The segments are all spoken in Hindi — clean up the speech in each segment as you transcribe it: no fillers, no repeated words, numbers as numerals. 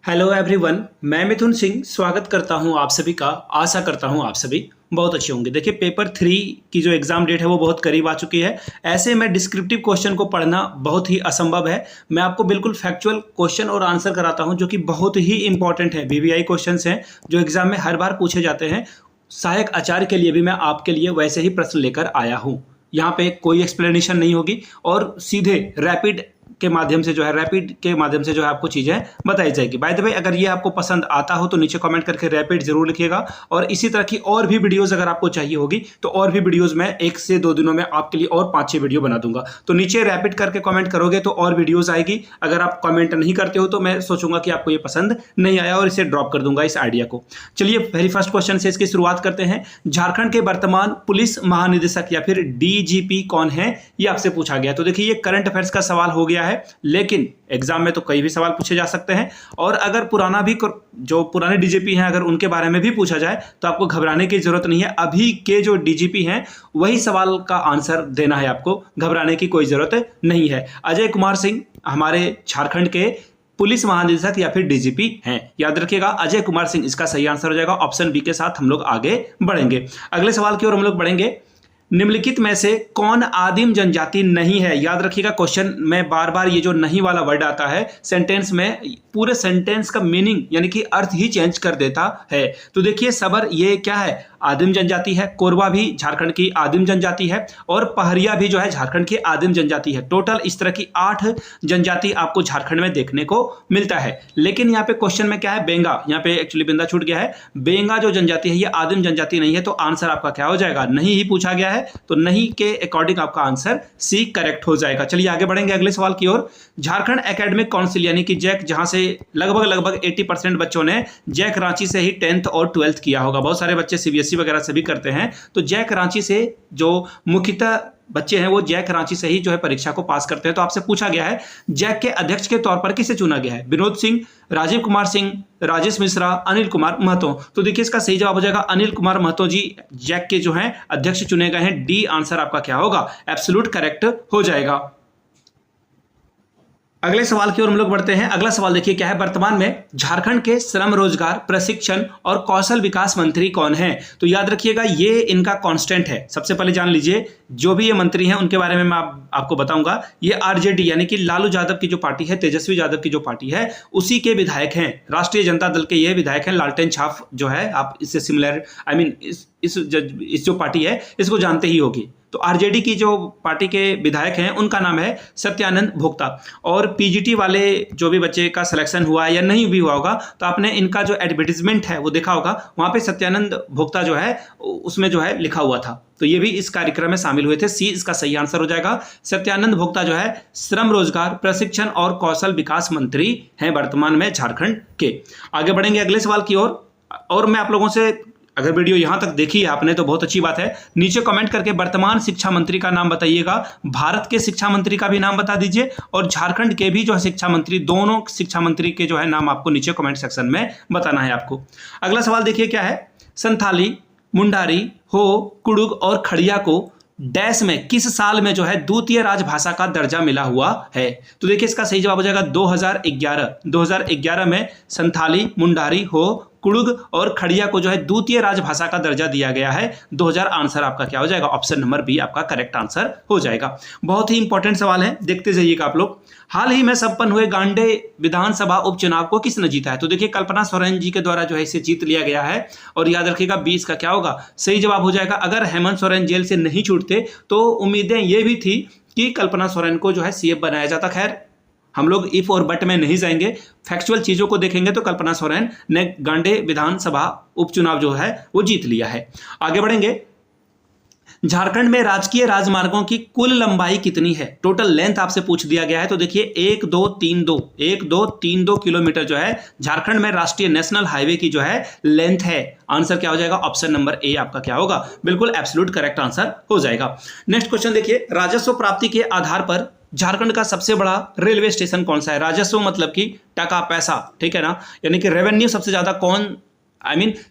हेलो एवरीवन, मैं मिथुन सिंह स्वागत करता हूं आप सभी का। आशा करता हूं आप सभी बहुत अच्छे होंगे। देखिए, पेपर 3 की जो एग्जाम डेट है वो बहुत करीब आ चुकी है। ऐसे में डिस्क्रिप्टिव क्वेश्चन को पढ़ना बहुत ही असंभव है। मैं आपको बिल्कुल फैक्चुअल क्वेश्चन और आंसर कराता हूं जो कि बहुत ही इंपॉर्टेंट है। वीवीआई क्वेश्चंस हैं जो एग्जाम में हर बार पूछे जाते हैं। सहायक आचार्य के लिए भी मैं आपके लिए वैसे ही प्रश्न लेकर आया हूँ। यहाँ पे कोई एक्सप्लेनेशन नहीं होगी और सीधे रैपिड के माध्यम से जो है आपको चीजें बताई जाएगी। बाय द वे, अगर ये आपको पसंद आता हो तो नीचे कमेंट करके रैपिड जरूर लिखिएगा। और इसी तरह की और भी वीडियोस अगर आपको चाहिए होगी तो और भी वीडियोस मैं 1 से 2 दिनों में आपके लिए और 5-6 वीडियो बना दूंगा। तो नीचे रैपिड करके कमेंट करोगे तो और वीडियोस आएगी। अगर आप कमेंट नहीं करते हो तो मैं सोचूंगा कि आपको ये पसंद नहीं आया और इसे ड्रॉप कर दूंगा इस आइडिया को। चलिए वेरी फर्स्ट क्वेश्चन से इसकी शुरुआत करते हैं। झारखंड के वर्तमान पुलिस महानिदेशक या फिर डीजीपी कौन है, ये आपसे पूछा गया। तो देखिए, ये करंट अफेयर्स का सवाल हो गया है, लेकिन एग्जाम में तो कई भी सवाल पूछे जा सकते हैं। और अगर जो पुराने डीजीपी हैं अगर उनके बारे में भी पूछा जाए तो आपको घबराने की जरूरत नहीं है। अभी के जो डीजीपी हैं वही सवाल का आंसर देना है, आपको घबराने की कोई जरूरत नहीं है। अजय कुमार सिंह हमारे झारखंड के पुलिस महानिदेशक या फिर डीजीपी हैं। याद रखिएगा, अजय कुमार सिंह इसका सही आंसर हो जाएगा। ऑप्शन बी के साथ हम लोग आगे बढ़ेंगे। अगले सवाल की ओर हम लोग बढ़ेंगे। निम्नलिखित में से कौन आदिम जनजाति नहीं है? याद रखिएगा, क्वेश्चन में बार बार ये जो नहीं वाला वर्ड आता है सेंटेंस में, पूरे सेंटेंस का मीनिंग यानी कि अर्थ ही चेंज कर देता है। तो देखिए, सबर ये क्या है? आदिम जनजाति है। कोरबा भी झारखंड की आदिम जनजाति है और पहरिया भी जो है झारखंड की आदिम जनजाति है। टोटल इस तरह की 8 जनजाति आपको झारखंड में देखने को मिलता है। लेकिन यहाँ पे क्वेश्चन में क्या है? बेंगा। यहाँ पे एक्चुअली बिंदा छूट गया है। बेंगा जो जनजाति है ये आदिम जनजाति नहीं है। तो आंसर आपका क्या हो जाएगा? नहीं ही पूछा गया है, तो नहीं के अकॉर्डिंग आपका आंसर सी करेक्ट हो जाएगा। चलिए आगे बढ़ेंगे अगले सवाल की ओर। झारखंड एकेडमिक काउंसिल यानी कि जैक, जहां से लगभग 80% बच्चों ने जैक रांची से ही 10th और 12th किया होगा। बहुत सारे बच्चे सीबीएसई वगैरह से भी करते हैं। तो जैक रांची से जो मुख्यतः बच्चे हैं वो जैक रांची से ही जो है परीक्षा को पास करते हैं। तो आपसे पूछा गया है जैक के अध्यक्ष के तौर पर किसे चुना गया है? विनोद सिंह, राजीव कुमार सिंह, राजेश मिश्रा, अनिल कुमार महतो। तो देखिए, इसका सही जवाब हो जाएगा अनिल कुमार महतो जी जैक के जो हैं अध्यक्ष चुने गए हैं। डी आंसर आपका क्या होगा? एब्सोल्यूट करेक्ट हो जाएगा। अगले सवाल की ओर हम लोग बढ़ते हैं। अगला सवाल देखिए क्या है। वर्तमान में झारखंड के श्रम रोजगार प्रशिक्षण और कौशल विकास मंत्री कौन है? तो याद रखिएगा, ये इनका कांस्टेंट है। सबसे पहले जान लीजिए, जो भी ये मंत्री हैं उनके बारे में मैं आपको बताऊंगा। ये आरजेडी यानी कि लालू यादव की जो पार्टी है, तेजस्वी यादव की जो पार्टी है, उसी के विधायक हैं। राष्ट्रीय जनता दल के ये विधायक हैं। लालटेन छाप जो है, आप इससे सिमिलर इस जो पार्टी है इसको जानते ही होगी। तो आरजेडी की जो पार्टी के विधायक हैं उनका नाम है सत्यानंद भोक्ता। और पीजीटी वाले जो भी बच्चे का सिलेक्शन हुआ या नहीं भी हुआ होगा तो आपने इनका जो एडवर्टीजमेंट है वो देखा होगा, वहां पे सत्यानंद भोक्ता जो है उसमें जो है लिखा हुआ था। तो ये भी इस कार्यक्रम में शामिल हुए थे। सी इसका सही आंसर हो जाएगा। सत्यानंद भोक्ता जो है श्रम रोजगार प्रशिक्षण और कौशल विकास मंत्री हैं वर्तमान में झारखंड के। आगे बढ़ेंगे अगले सवाल की ओर। और मैं आप लोगों से, अगर वीडियो यहां तक देखी है आपने तो बहुत अच्छी बात है, नीचे कमेंट करके वर्तमान शिक्षा मंत्री का नाम बताइएगा। भारत के शिक्षा मंत्री का भी नाम बता दीजिए और झारखंड के भी जो है शिक्षा मंत्री, दोनों शिक्षा मंत्री के जो है नाम आपको नीचे कमेंट सेक्शन में बताना है आपको। अगला सवाल देखिए क्या है। संथाली, मुंडारी, हो, कुड़ुग और खड़िया को डैश में किस साल में जो है द्वितीय राजभाषा का दर्जा मिला हुआ है? तो देखिए, इसका सही जवाब हो जाएगा 2011 में संथाली, मुंडारी, हो, कुड़ुग और खड़िया को जो है द्वितीय राजभाषा का दर्जा दिया गया है। 2000 आंसर आपका क्या हो जाएगा? ऑप्शन नंबर बी आपका करेक्ट आंसर हो जाएगा। बहुत ही इंपॉर्टेंट सवाल है, देखते जाइएगा आप लोग। हाल ही में संपन्न हुए गांडे विधानसभा उपचुनाव को किसने जीता है? तो देखिए, कल्पना सोरेन जी के द्वारा जो है इसे जीत लिया गया है। और याद रखिएगा 20 का क्या होगा? सही जवाब हो जाएगा। अगर हेमंत सोरेन जेल से नहीं छूटते तो उम्मीदें ये भी थी कि कल्पना सोरेन को जो है सीएम बनाया जाता। खैर, हम लोग इफ और बट में नहीं जाएंगे, फैक्चुअल चीजों को देखेंगे तो कल्पना सोरेन ने गांडे विधानसभा उपचुनाव जो है वो जीत लिया है। आगे बढ़ेंगे। झारखंड में राजकीय राजमार्गों की कुल लंबाई कितनी है? टोटल लेंथ आपसे पूछ दिया गया है। तो देखिए 1232 किलोमीटर जो है झारखंड में राष्ट्रीय नेशनल हाईवे की जो है लेंथ है। आंसर क्या हो जाएगा? ऑप्शन नंबर ए आपका क्या होगा? बिल्कुल एब्सोल्यूट करेक्ट आंसर हो जाएगा। नेक्स्ट क्वेश्चन देखिए। राजस्व प्राप्ति के आधार पर झारखंड का सबसे बड़ा रेलवे स्टेशन कौन सा है? राजस्व मतलब कि टका पैसा, ठीक है ना, यानी कि रेवेन्यू सबसे ज्यादा कौन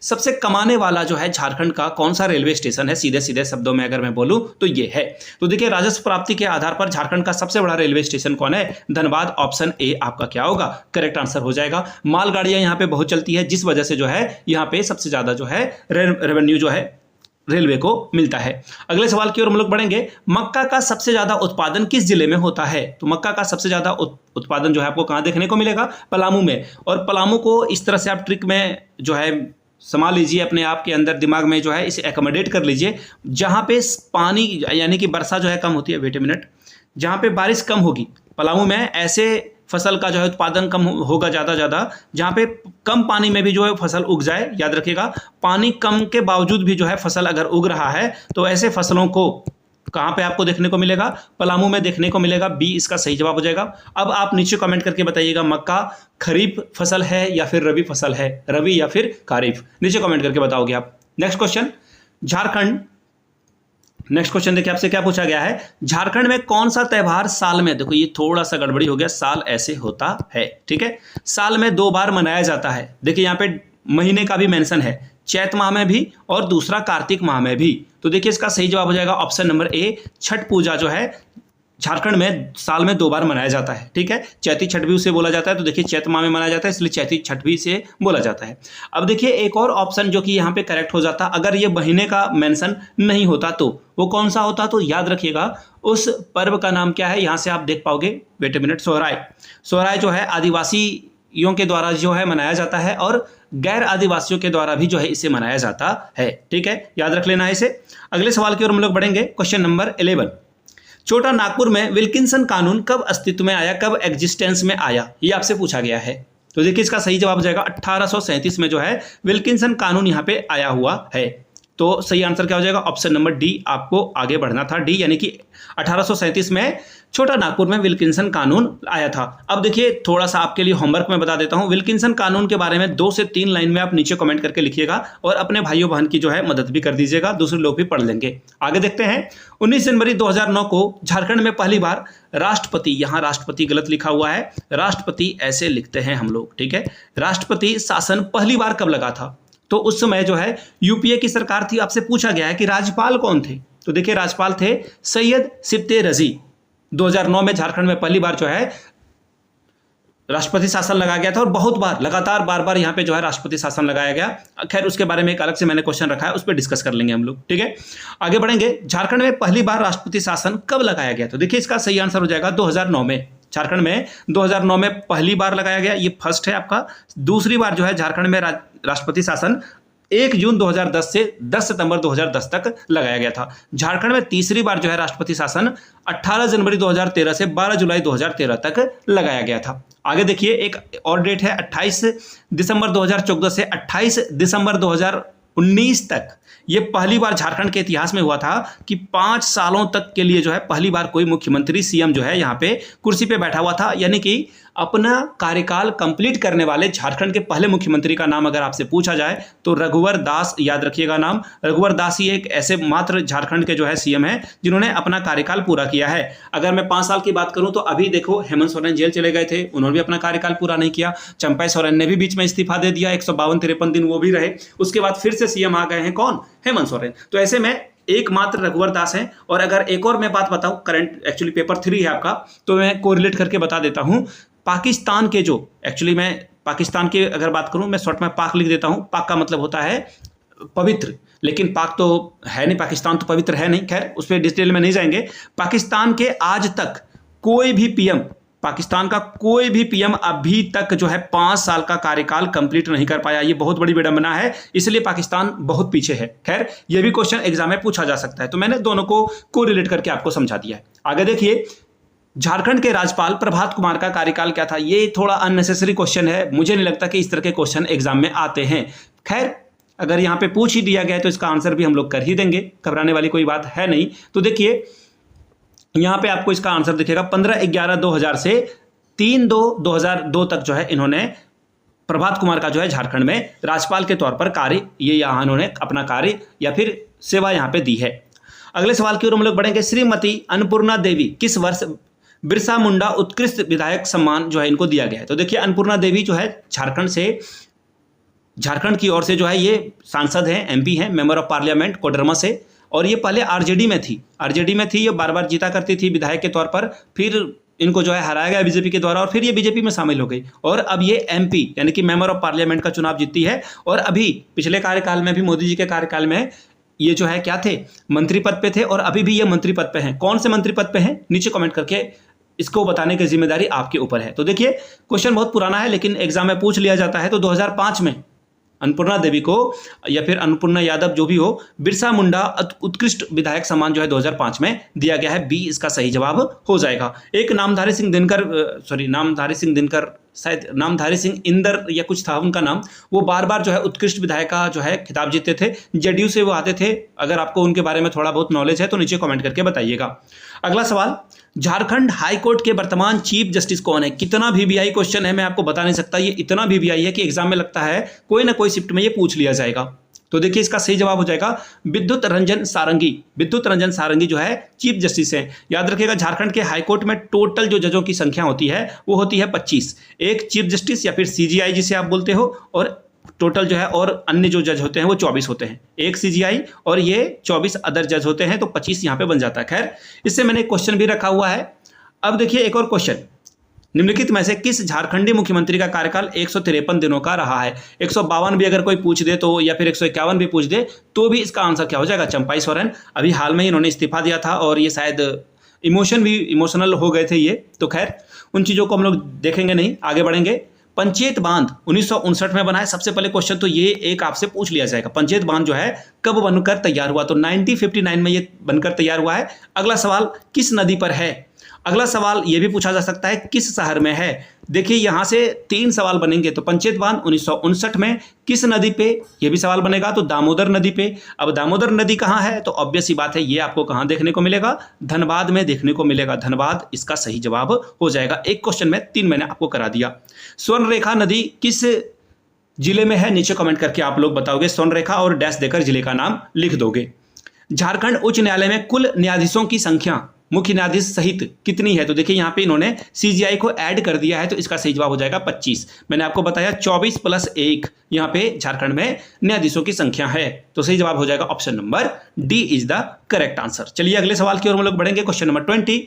सबसे कमाने वाला जो है झारखंड का कौन सा रेलवे स्टेशन है, सीधे सीधे शब्दों में अगर मैं बोलूं तो ये है। तो देखिए राजस्व प्राप्ति के आधार पर झारखंड का सबसे बड़ा रेलवे स्टेशन कौन है, धनबाद। ऑप्शन ए आपका क्या होगा, करेक्ट आंसर हो जाएगा। मालगाड़ियां यहाँ पे बहुत चलती है, जिस वजह से जो है यहाँ पे सबसे ज्यादा जो है रेवेन्यू जो है रेलवे को मिलता है। अगले सवाल की ओर हम लोग बढ़ेंगे। मक्का का सबसे ज्यादा उत्पादन किस जिले में होता है? तो मक्का का सबसे ज्यादा उत्पादन जो है आपको कहां देखने को मिलेगा, पलामू में। और पलामू को इस तरह से आप ट्रिक में जो है संभाल लीजिए, अपने आप के अंदर दिमाग में जो है इसे एकोमोडेट कर लीजिए, जहां पे पानी यानी कि वर्षा जो है कम होती है, वेट ए मिनट, जहां पे बारिश कम होगी पलामू में, ऐसे फसल का जो है उत्पादन कम होगा ज़्यादा, जहाँ पे कम पानी में भी जो है फसल उग जाए। याद रखिएगा, पानी कम के बावजूद भी जो है फसल अगर उग रहा है तो ऐसे फसलों को कहाँ पे आपको देखने को मिलेगा, पलामू में देखने को मिलेगा। बी इसका सही जवाब हो जाएगा। अब आप नीचे कमेंट करके बताइएगा, मक्का खरीफ फसल है या फिर रबी फसल है, रबी या फिर खरीफ, नीचे कमेंट करके बताओगे आप। नेक्स्ट क्वेश्चन, नेक्स्ट क्वेश्चन देखिए आपसे क्या पूछा गया है, झारखंड में कौन सा त्योहार साल में, देखो ये थोड़ा सा गड़बड़ी हो गया, साल ऐसे होता है, ठीक है, साल में 2 बार मनाया जाता है। देखिए यहाँ पे महीने का भी मेंशन है, चैत माह में भी और दूसरा कार्तिक माह में भी। तो देखिए इसका सही जवाब हो जाएगा ऑप्शन नंबर ए, छठ पूजा जो है झारखंड में साल में 2 बार मनाया जाता है, ठीक है। चैती छठ भी उसे बोला जाता है, तो देखिए चैत माह में मनाया जाता है, इसलिए चैती छठ भी से बोला जाता है। अब देखिए एक और ऑप्शन जो कि यहाँ पे करेक्ट हो जाता, अगर ये महीने का मेंशन नहीं होता तो वो कौन सा होता, तो याद रखिएगा उस पर्व का नाम क्या है, यहाँ से आप देख पाओगे, wait a minute, Sohrai. Sohrai जो है आदिवासियों के द्वारा जो है मनाया जाता है और गैर आदिवासियों के द्वारा भी जो है इसे मनाया जाता है, ठीक है, याद रख लेना है इसे। अगले सवाल की ओर हम लोग बढ़ेंगे, क्वेश्चन नंबर 11। छोटा नागपुर में विल्किंसन कानून कब अस्तित्व में आया, कब एग्जिस्टेंस में आया, ये आपसे पूछा गया है। तो देखिए इसका सही जवाब हो जाएगा 1837 में जो है विल्किंसन कानून यहाँ पे आया हुआ है। तो सही आंसर क्या हो जाएगा, ऑप्शन नंबर डी आपको आगे बढ़ना था, डी यानी कि 1837 में छोटा नागपुर में विल्किंसन कानून आया था। अब देखिए थोड़ा सा आपके लिए होमवर्क में बता देता हूं, विल्किंसन कानून के बारे में 2 से 3 लाइन में आप नीचे कमेंट करके लिखिएगा और अपने भाइयों बहन की जो है मदद भी कर दीजिएगा, दूसरे लोग भी पढ़ लेंगे। आगे देखते हैं, 19 जनवरी 2009 को झारखंड में पहली बार राष्ट्रपति, यहाँ राष्ट्रपति गलत लिखा हुआ है, राष्ट्रपति ऐसे लिखते हैं हम लोग, ठीक है, राष्ट्रपति शासन पहली बार कब लगा था? तो उस समय जो है यूपीए की सरकार थी। आपसे पूछा गया है कि राज्यपाल कौन थे, तो देखिए राज्यपाल थे सैयद सिप्ते रजी। 2009 में झारखंड में पहली बार जो है राष्ट्रपति शासन लगाया गया था और बहुत बार लगातार बार यहाँ पे जो है राष्ट्रपति शासन लगाया गया। खैर उसके बारे में एक अलग से मैंने क्वेश्चन रखा है, उस पर डिस्कस कर लेंगे हम लोग, ठीक है। आगे बढ़ेंगे, झारखंड में पहली बार राष्ट्रपति शासन कब लगाया गया, तो देखिए इसका सही आंसर हो जाएगा 2009 में। झारखंड में 2009 में पहली बार लगाया गया, ये फर्स्ट है आपका। दूसरी बार जो है झारखंड में राष्ट्रपति शासन 1 जून 2010 से 10 सितंबर 2010 तक लगाया गया था। झारखंड में तीसरी बार जो है राष्ट्रपति शासन 18 जनवरी 2013 से 12 जुलाई 2013 तक लगाया गया था। आगे देखिए एक और डेट है 28 दिसंबर 2014 से 28 दिसंबर 2019 तक। ये पहली बार झारखंड के इतिहास में हुआ था कि 5 सालों तक के लिए जो है पहली बार कोई मुख्यमंत्री सीएम जो है यहाँ पे कुर्सी पे बैठा हुआ था, यानी कि अपना कार्यकाल कंप्लीट करने वाले झारखंड के पहले मुख्यमंत्री का नाम अगर आपसे पूछा जाए तो रघुवर दास, याद रखिएगा नाम, रघुवर दास ही एक ऐसे मात्र झारखंड के जो है सीएम है जिन्होंने अपना कार्यकाल पूरा किया है। अगर मैं 5 साल की बात करूं तो अभी देखो हेमंत सोरेन जेल चले गए थे, उन्होंने भी अपना कार्यकाल पूरा नहीं किया। चंपई सोरेन ने भी बीच में इस्तीफा दे दिया, 152-53 दिन वो भी रहे, उसके बाद फिर से सीएम आ गए हैं कौन, हेमंत सोरेन। तो ऐसे में एकमात्र रघुवर दास हैं। और अगर एक और मैं बात बताऊं, करंट एक्चुअली पेपर 3 है आपका, तो मैं कोरिलेट करके बता देता हूं। पाकिस्तान के जो एक्चुअली मैं पाकिस्तान की अगर बात करूं, मैं शॉर्ट में पाक लिख देता हूं, पाक का मतलब होता है पवित्र, लेकिन पाक तो है नहीं, पाकिस्तान तो पवित्र है नहीं, खैर उस पर डिटेल में नहीं जाएंगे। पाकिस्तान के आज तक कोई भी पीएम, पाकिस्तान का कोई भी पीएम अभी तक जो है 5 साल का कार्यकाल कंप्लीट नहीं कर पाया। ये बहुत बड़ी विडंबना है, इसलिए पाकिस्तान बहुत पीछे है। खैर ये भी क्वेश्चन एग्जाम में पूछा जा सकता है, तो मैंने दोनों को कोरिलेट करके आपको समझा दिया है। आगे देखिए, झारखंड के राज्यपाल प्रभात कुमार का कार्यकाल क्या था? ये थोड़ा अननेसेसरी क्वेश्चन है, मुझे नहीं लगता कि इस तरह के क्वेश्चन एग्जाम में आते हैं। खैर अगर यहाँ पे पूछ ही दिया गया है तो इसका आंसर भी हम लोग कर ही देंगे, घबराने वाली कोई बात है नहीं। तो देखिए यहाँ पे आपको इसका आंसर दिखेगा 15/11/2000 से 3/2/2002 तक जो है इन्होंने प्रभात कुमार का जो है झारखंड में राज्यपाल के तौर पर कार्य, ये यहाँ इन्होंने अपना कार्य या फिर सेवा यहाँ पे दी है। अगले सवाल की ओर हम लोग बढ़ेंगे। श्रीमती अन्नपूर्णा देवी किस वर्ष बिरसा मुंडा उत्कृष्ट विधायक सम्मान जो है इनको दिया गया है? तो देखिए अन्नपूर्णा देवी जो है झारखंड से झारखंड की ओर से जो है ये सांसद हैं, एमपी हैं, मेंबर ऑफ पार्लियामेंट कोडरमा से, और ये पहले आरजेडी में थी, ये बार बार जीता करती थी विधायक के तौर पर, फिर इनको जो है हराया गया बीजेपी के द्वारा और फिर ये बीजेपी में शामिल हो गई और अब ये एमपी यानी कि मेंबर ऑफ पार्लियामेंट का चुनाव जीतती है। और अभी पिछले कार्यकाल में भी, मोदी जी के कार्यकाल में ये जो है क्या थे, मंत्री पद पे थे और अभी भी ये मंत्री पद पे हैं। कौन से मंत्री पद पे हैं नीचे कमेंट करके इसको बताने की जिम्मेदारी आपके ऊपर है। तो देखिए क्वेश्चन बहुत पुराना है लेकिन एग्जाम में पूछ लिया जाता है। तो 2005 में अन्नपूर्णा देवी को या फिर अन्नपूर्णा यादव जो भी हो, बिरसा मुंडा उत्कृष्ट विधायक सम्मान जो है 2005 में दिया गया है। बी इसका सही जवाब हो जाएगा। एक नामधारी सिंह दिनकर शायद नामधारी सिंह इंदर या कुछ था उनका नाम, वो बार बार जो है उत्कृष्ट विधायक का जो है खिताब जीतते थे, जेडीयू से वो आते थे। अगर आपको उनके बारे में थोड़ा बहुत नॉलेज है तो नीचे कमेंट करके बताइएगा। अगला सवाल, झारखंड हाई कोर्ट के वर्तमान चीफ जस्टिस कौन है? कितना वीवीआई क्वेश्चन है मैं आपको बता नहीं सकता, ये इतना वीवीआई है कि एग्जाम में लगता है कोई ना कोई शिफ्ट में ये पूछ लिया जाएगा। तो देखिए इसका सही जवाब हो जाएगा विद्युत रंजन सारंगी। विद्युत रंजन सारंगी जो है चीफ जस्टिस हैं। याद रखिएगा झारखंड के हाईकोर्ट में टोटल जो जजों की संख्या होती है वो होती है 25, एक चीफ जस्टिस या फिर सीजीआई जिसे आप बोलते हो, और टोटल जो है और अन्य जो जज होते हैं वो 24 होते हैं, एक सीजीआई और ये 24 अदर जज होते हैं, तो 25 यहाँ पे बन जाता है। खैर इससे मैंने क्वेश्चन भी रखा हुआ है। अब देखिए एक और क्वेश्चन, निम्नलिखित में से किस झारखंडी मुख्यमंत्री का कार्यकाल 153 दिनों का रहा है? 152 भी अगर कोई पूछ दे तो, या फिर 151 भी पूछ दे तो भी इसका आंसर क्या हो जाएगा? चंपाई सोरेन। अभी हाल में ही इन्होंने इस्तीफा दिया था और ये शायद इमोशनल हो गए थे ये, तो खैर उन चीज़ों को हम लोग देखेंगे नहीं, आगे बढ़ेंगे। पंचेत बांध 1959 में बना है। सबसे पहले क्वेश्चन तो ये एक आपसे पूछ लिया जाएगा, पंचेत बांध जो है कब बनकर तैयार हुआ? तो 1959 में ये बनकर तैयार हुआ है। अगला सवाल, किस नदी पर है? अगला सवाल ये भी पूछा जा सकता है किस शहर में है? देखिए यहाँ से 3 सवाल बनेंगे। तो पंचेत बांध 1959 में किस नदी पे, ये भी सवाल बनेगा, तो दामोदर नदी पे। अब दामोदर नदी कहाँ है? तो ऑब्वियस ही बात है ये आपको कहाँ देखने को मिलेगा? धनबाद में देखने को मिलेगा। धनबाद इसका सही जवाब हो जाएगा। एक क्वेश्चन में 3 मैंने आपको करा दिया। स्वर्णरेखा नदी किस जिले में है? नीचे कमेंट करके आप लोग बताओगे। स्वर्णरेखा और डैश देकर जिले का नाम लिख दोगे। झारखंड उच्च न्यायालय में कुल न्यायाधीशों की संख्या मुख्य न्यायाधीश सहित कितनी है? तो देखिए यहाँ पे इन्होंने सीजीआई को ऐड कर दिया है, तो इसका सही जवाब हो जाएगा 25। मैंने आपको बताया 24 + 1 यहाँ पे झारखंड में न्यायाधीशों की संख्या है, तो सही जवाब हो जाएगा option number D is the correct answer. चलिए अगले सवाल की ओर हम लोग बढ़ेंगे। क्वेश्चन नंबर 20,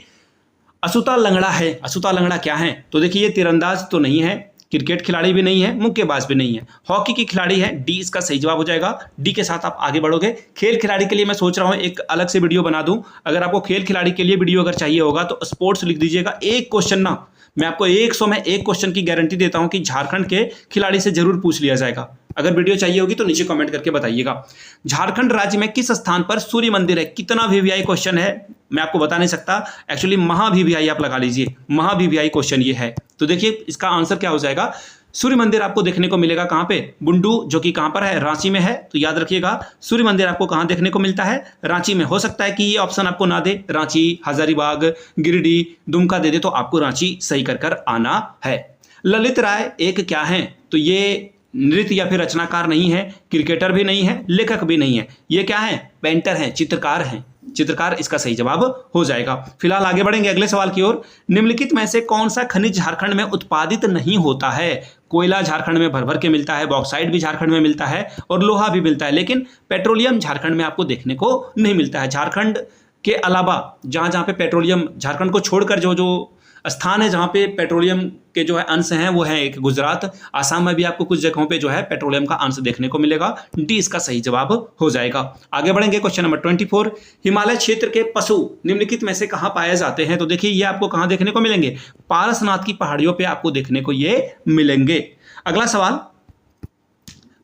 अछूता लंगड़ा है। अछूता लंगड़ा क्या है? तो देखिए ये तीरंदाज तो नहीं है, क्रिकेट खिलाड़ी भी नहीं है, मुक्केबाज भी नहीं है, हॉकी की खिलाड़ी है। डी इसका सही जवाब हो जाएगा। डी के साथ आप आगे बढ़ोगे। खेल खिलाड़ी के लिए मैं सोच रहा हूँ एक अलग से वीडियो बना दूं। अगर आपको खेल खिलाड़ी के लिए वीडियो अगर चाहिए होगा तो स्पोर्ट्स लिख दीजिएगा। एक क्वेश्चन ना, मैं आपको 100 में 1 क्वेश्चन की गारंटी देता हूं कि झारखंड के खिलाड़ी से जरूर पूछ लिया जाएगा। अगर वीडियो चाहिए होगी तो नीचे कमेंट करके बताइएगा। झारखंड राज्य में किस स्थान पर सूर्य मंदिर है? कितना वीवीआई क्वेश्चन है मैं आपको बता नहीं सकता। एक्चुअली महा वीवीआई आप लगा लीजिए, महा वीवीआई क्वेश्चन ये है। तो देखिए इसका आंसर क्या हो जाएगा? सूर्य मंदिर आपको देखने को मिलेगा कहां पे? बुंडू, जो कि कहां पर है? रांची में है। तो याद रखिएगा सूर्य मंदिर आपको कहां देखने को मिलता है? रांची में। हो सकता है कि ये ऑप्शन आपको ना दे, रांची, हजारीबाग, गिरिडीह, दुमका दे दे, तो आपको रांची सही कर आना है। ललित राय एक क्या है? तो ये नृत्य या फिर रचनाकार नहीं है, क्रिकेटर भी नहीं है, लेखक भी नहीं है। ये क्या है? पेंटर हैं, चित्रकार हैं। चित्रकार इसका सही जवाब हो जाएगा। फिलहाल आगे बढ़ेंगे अगले सवाल की ओर। निम्नलिखित में से कौन सा खनिज झारखंड में उत्पादित नहीं होता है? कोयला झारखंड में भर भर के मिलता है, बॉक्साइट भी झारखंड में मिलता है और लोहा भी मिलता है, लेकिन पेट्रोलियम झारखंड में आपको देखने को नहीं मिलता है। झारखंड के अलावा जहां जहां पे पेट्रोलियम, झारखंड को छोड़कर जो जो स्थान है जहां पे पेट्रोलियम के जो है अंश हैं वो है एक गुजरात, आसाम में भी आपको कुछ जगहों पे जो है पेट्रोलियम का अंश देखने को मिलेगा। डी इसका सही जवाब हो जाएगा। आगे बढ़ेंगे क्वेश्चन नंबर 24, हिमालय क्षेत्र के पशु निम्नलिखित में से कहां पाए जाते हैं? तो देखिए ये आपको कहां देखने को मिलेंगे? पारसनाथ की पहाड़ियों पे आपको देखने को ये मिलेंगे। अगला सवाल,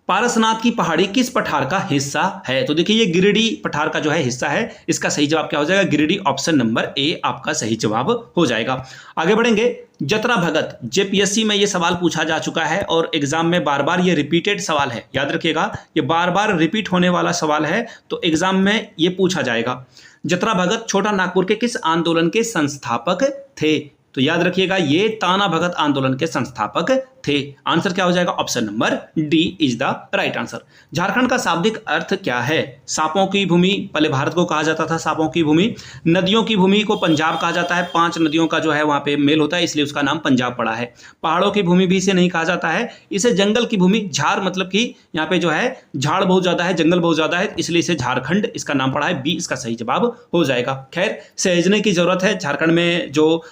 पारसनाथ की पहाड़ी किस पठार का हिस्सा है? तो देखिए ये गिरिडीह पठार का जो है हिस्सा है। इसका सही जवाब क्या हो जाएगा? गिरिडीह, ऑप्शन नंबर ए आपका सही जवाब हो जाएगा। आगे बढ़ेंगे। जतरा भगत, जेपीएससी में ये सवाल पूछा जा चुका है और एग्जाम में बार बार ये रिपीटेड सवाल है। याद रखिएगा ये बार बार रिपीट होने वाला सवाल है, तो एग्जाम में ये पूछा जाएगा। जतरा भगत छोटा नागपुर के किस आंदोलन के संस्थापक थे? तो याद रखिएगा ये ताना भगत आंदोलन के संस्थापक थे। आंसर क्या हो जाएगा? Option number D is the right answer. Jharkhand का शाब्दिक अर्थ क्या है? सांपों की भूमि पहले भारत को कहा जाता था, सांपों की भूमि। नदियों की भूमि को पंजाब कहा जाता है, 5 नदियों का जो है वहां पे मेल होता है, इसलिए उसका नाम पंजाब पड़ा है। पहाड़ों की भूमि भी इसे नहीं कहा जाता है, इसे जंगल की भूमि, झार मतलब कि यहाँ पे जो है झाड़ बहुत ज्यादा है, जंगल बहुत ज्यादा है, इसलिए इसे झारखंड इसका नाम पड़ा है। बी इसका सही जवाब हो जाएगा। खैर, सहेजने की जरूरत है, झारखंड में जो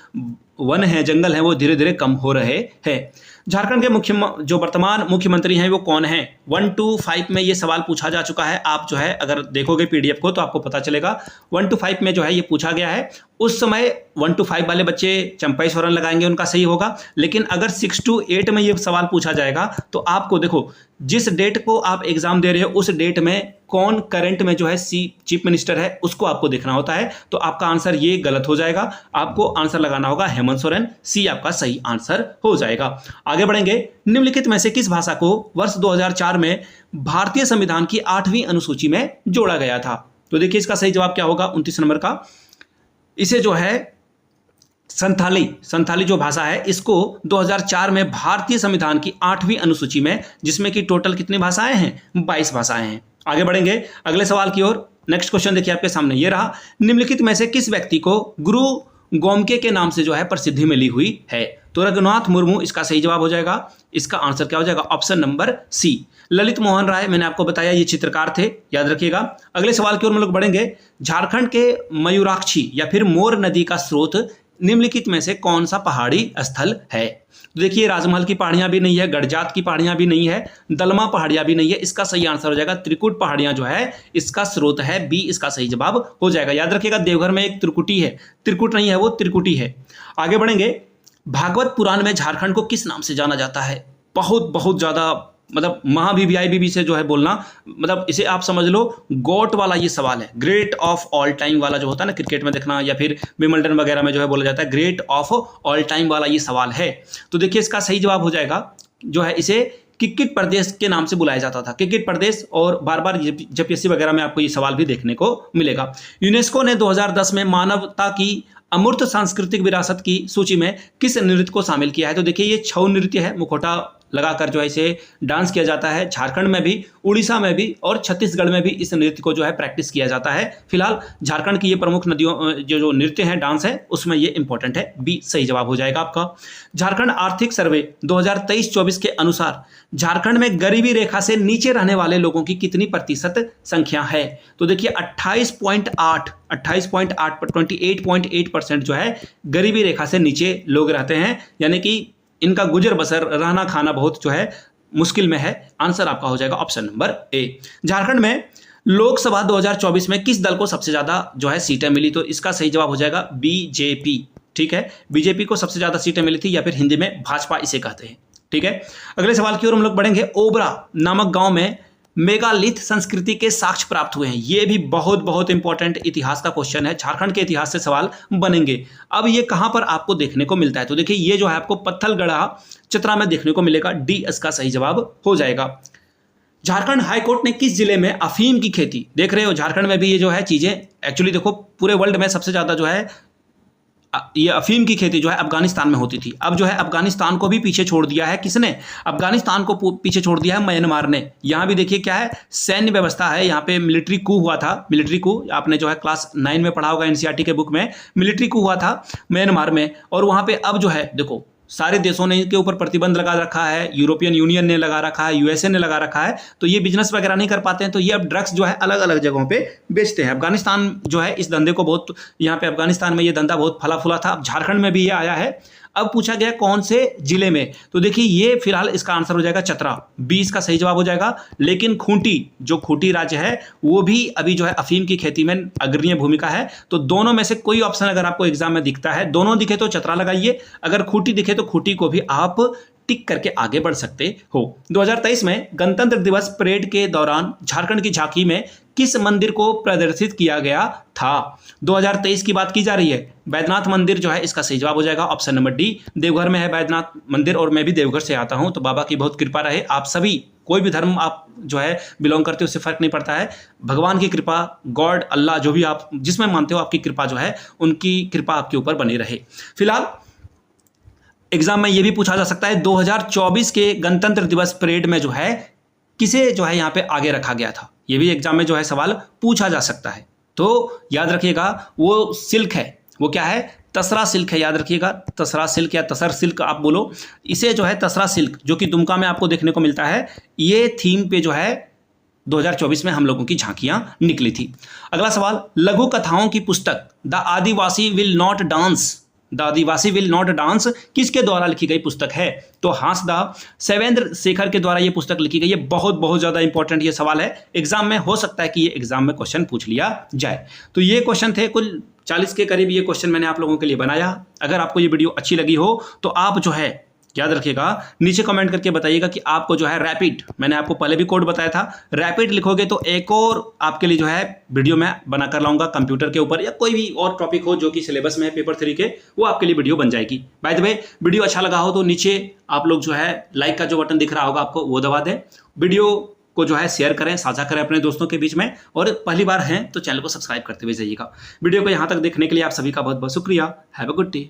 वन है, जंगल है, वो धीरे धीरे कम हो रहे हैं। झारखंड के जो वर्तमान मुख्यमंत्री हैं वो कौन हैं? 1 to 5 में ये सवाल पूछा जा चुका है। आप जो है अगर देखोगे पीडीएफ को तो आपको पता चलेगा 1 to 5 में जो है ये पूछा गया है। उस समय 1 to 5 वाले बच्चे चंपई सोरेन लगाएंगे, उनका सही होगा। लेकिन अगर 6 to 8 में ये सवाल पूछा जाएगा तो आपको देखो जिस डेट को आप एग्जाम दे रहे हो उस डेट में कौन करंट में जो है चीफ मिनिस्टर है उसको आपको देखना होता है। तो आपका आंसर ये गलत हो जाएगा, आपको आंसर लगाना होगा हेमंत सोरेन। सी आपका सही आंसर हो जाएगा। आगे बढ़ेंगे। निम्नलिखित में से किस भाषा को वर्ष 2004 में भारतीय संविधान की 8वीं अनुसूची में जोड़ा गया था? तो देखिए इसका सही जवाब क्या होगा 29 नंबर का। इसे जो है संथाली जो भाषा है इसको 2004 में भारतीय संविधान की 8वीं अनुसूची में, जिसमें कि टोटल कितनी भाषाएं हैं? 22 भाषाएं हैं। आगे बढ़ेंगे अगले सवाल की ओर। नेक्स्ट क्वेश्चन देखिए आपके सामने ये रहा। निम्नलिखित में से किस व्यक्ति को गुरु गोमके के नाम से जो है प्रसिद्धि मिली हुई है? तो रघुनाथ मुर्मू इसका सही जवाब हो जाएगा। इसका आंसर क्या हो जाएगा? Option number C. Lalit Mohan Rai, मैंने आपको बताया ये चित्रकार थे, याद रखिएगा। अगले सवाल की ओर हम लोग बढ़ेंगे। झारखंड के मयूराक्षी या फिर मोर नदी का स्रोत निम्नलिखित में से कौन सा पहाड़ी स्थल है? तो देखिए राजमहल की पहाड़ियां भी नहीं है, गडजात की पहाड़ियां भी नहीं है, दलमा पहाड़ियां भी नहीं है। इसका सही आंसर हो जाएगा त्रिकुट पहाड़ियां जो है इसका स्रोत है। बी इसका सही जवाब हो जाएगा। याद रखिएगा देवघर में एक त्रिकुटी है, त्रिकुट नहीं है वो त्रिकुटी है। आगे बढ़ेंगे। भागवत पुराण में झारखंड को किस नाम से जाना जाता है? बहुत ज्यादा मतलब महावीवीआईबी से जो है बोलना, मतलब इसे आप समझ लो गोट वाला ये सवाल है, ग्रेट ऑफ ऑल टाइम वाला जो होता है ना क्रिकेट में देखना या फिर विंबलडन वगैरह में जो है बोला जाता है, ग्रेट ऑफ ऑल टाइम वाला ये सवाल है। तो देखिए इसका सही जवाब हो जाएगा जो है इसे किक्किट प्रदेश के नाम से बुलाया जाता था, किक्किट प्रदेश। और बार बार जेपीएससी वगैरह में आपको ये सवाल भी देखने को मिलेगा। यूनेस्को ने 2010 में मानवता की अमूर्त सांस्कृतिक विरासत की सूची में किस नृत्य को शामिल किया है? तो देखिए ये छऊ नृत्य है, मुखौटा लगाकर जो है इसे डांस किया जाता है। झारखंड में भी, उड़ीसा में भी और छत्तीसगढ़ में भी इस नृत्य को जो है प्रैक्टिस किया जाता है। फिलहाल झारखंड की ये प्रमुख नदियों जो नृत्य है, डांस है, उसमें ये इंपॉर्टेंट है। बी सही जवाब हो जाएगा आपका। झारखंड आर्थिक सर्वे 2023-24 के अनुसार झारखंड में गरीबी रेखा से नीचे रहने वाले लोगों की कितनी प्रतिशत संख्या है? तो देखिए 28.8 28.8% जो है गरीबी रेखा से नीचे लोग रहते हैं, यानी कि इनका गुजर बसर, रहना खाना बहुत जो है मुश्किल में है। आंसर आपका हो जाएगा ऑप्शन नंबर ए। झारखंड में लोकसभा 2024 में किस दल को सबसे ज्यादा जो है सीटें मिली? तो इसका सही जवाब हो जाएगा बीजेपी। ठीक है, बीजेपी को सबसे ज्यादा सीटें मिली थी, या फिर हिंदी में भाजपा इसे कहते हैं। ठीक है, अगले सवाल की ओर हम लोग बढ़ेंगे। ओबरा नामक गांव में मेगालिथ संस्कृति के साक्ष्य प्राप्त हुए हैं। ये भी बहुत इंपॉर्टेंट इतिहास का क्वेश्चन है, झारखंड के इतिहास से सवाल बनेंगे। अब ये कहां पर आपको देखने को मिलता है? तो देखिए ये जो है आपको पत्थलगढ़ा चतरा में देखने को मिलेगा। डी इसका सही जवाब हो जाएगा। झारखंड हाईकोर्ट ने किस जिले में अफीम की खेती, देख रहे हो झारखंड में भी ये जो है चीजें, एक्चुअली देखो पूरे वर्ल्ड में सबसे ज्यादा जो है ये अफीम की खेती जो है अफगानिस्तान में होती थी। अब जो है अफगानिस्तान को भी पीछे छोड़ दिया है। किसने? अफगानिस्तान को पीछे छोड़ दिया है म्यांमार ने। यहाँ भी देखिए क्या है, सैन्य व्यवस्था है। यहाँ पे मिलिट्री कू हुआ था, मिलिट्री कू आपने जो है क्लास 9 में पढ़ा होगा एनसीईआरटी के बुक में, मिलिट्री कू हुआ था म्यांमार में। और वहाँ पे अब जो है देखो सारे देशों ने इनके ऊपर प्रतिबंध लगा रखा है, यूरोपियन यूनियन ने लगा रखा है, यूएसए ने लगा रखा है, तो ये बिजनेस वगैरह नहीं कर पाते हैं। तो ये अब ड्रग्स जो है अलग अलग जगहों पे बेचते हैं। अफगानिस्तान जो है इस धंधे को बहुत, यहाँ पे अफगानिस्तान में ये धंधा बहुत फला फूला था। अब झारखंड में भी ये आया है। अब पूछा गया कौन से जिले में, तो देखिए ये फिलहाल इसका आंसर हो जाएगा चतरा। बी इसका सही जवाब हो जाएगा। लेकिन खूंटी, जो खूंटी राज्य है वो भी अभी जो है अफीम की खेती में अग्रणी भूमिका है। तो दोनों में से कोई ऑप्शन अगर आपको एग्जाम में दिखता है, दोनों दिखे तो चतरा लगाइए, अगर खूंटी दिखे तो खूंटी को भी आप टिक करके आगे बढ़ सकते हो। 2023 में गणतंत्र दिवस परेड के दौरान झारखंड की झांकी में किस मंदिर को प्रदर्शित किया गया था? 2023 की बात की जा रही है। बैद्यनाथ मंदिर जो है इसका सही जवाब हो जाएगा ऑप्शन नंबर डी। देवघर में है बैद्यनाथ मंदिर और मैं भी देवघर से आता हूं, तो बाबा की बहुत कृपा रहे। आप सभी कोई भी धर्म आप जो है बिलोंग करते हो उससे फर्क नहीं पड़ता है, भगवान की कृपा, गॉड, अल्लाह, जो भी आप जिसमें मानते हो, आपकी कृपा जो है उनकी कृपा आपके ऊपर बनी रहे। फिलहाल एग्जाम में ये भी पूछा जा सकता है 2024 के गणतंत्र दिवस परेड में जो है किसे जो है यहाँ पे आगे रखा गया था, ये भी एग्जाम में जो है सवाल पूछा जा सकता है। तो याद रखिएगा वो सिल्क है, वो क्या है, तसरा सिल्क है, याद रखिएगा तसरा सिल्क या तसर सिल्क आप बोलो, इसे जो है तसरा सिल्क जो कि दुमका में आपको देखने को मिलता है, ये थीम पे जो है 2024 में हम लोगों की झांकियां निकली थी। अगला सवाल, लघु कथाओं की पुस्तक the Adivasi will not dance, the Adivasi will not dance किसके द्वारा लिखी गई पुस्तक है? तो हांसदा सेवेंद्र शेखर के द्वारा यह पुस्तक लिखी गई है। बहुत ज़्यादा इंपॉर्टेंट ये सवाल है, एग्जाम में हो सकता है कि ये एग्जाम में क्वेश्चन पूछ लिया जाए। तो ये क्वेश्चन थे, कुल 40 के करीब ये क्वेश्चन मैंने आप लोगों के लिए बनाया। अगर आपको ये वीडियो अच्छी लगी हो तो आप जो है याद रखिएगा नीचे कमेंट करके बताइएगा कि आपको जो है रैपिड, मैंने आपको पहले भी कोड बताया था, रैपिड लिखोगे तो एक और आपके लिए जो है वीडियो मैं बनाकर लाऊंगा कंप्यूटर के ऊपर, या कोई भी और टॉपिक हो जो कि सिलेबस में है पेपर 3 के, वो आपके लिए वीडियो बन जाएगी। बाय द वे, वीडियो अच्छा लगा हो तो नीचे आप लोग जो है लाइक का जो बटन दिख रहा होगा आपको, वो दबा दें। वीडियो को जो है शेयर करें, साझा करें अपने दोस्तों के बीच में, और पहली बार हैं तो चैनल को सब्सक्राइब करते हुए जाइएगा। वीडियो को यहाँ तक देखने के लिए आप सभी का बहुत बहुत शुक्रिया। Have a good day.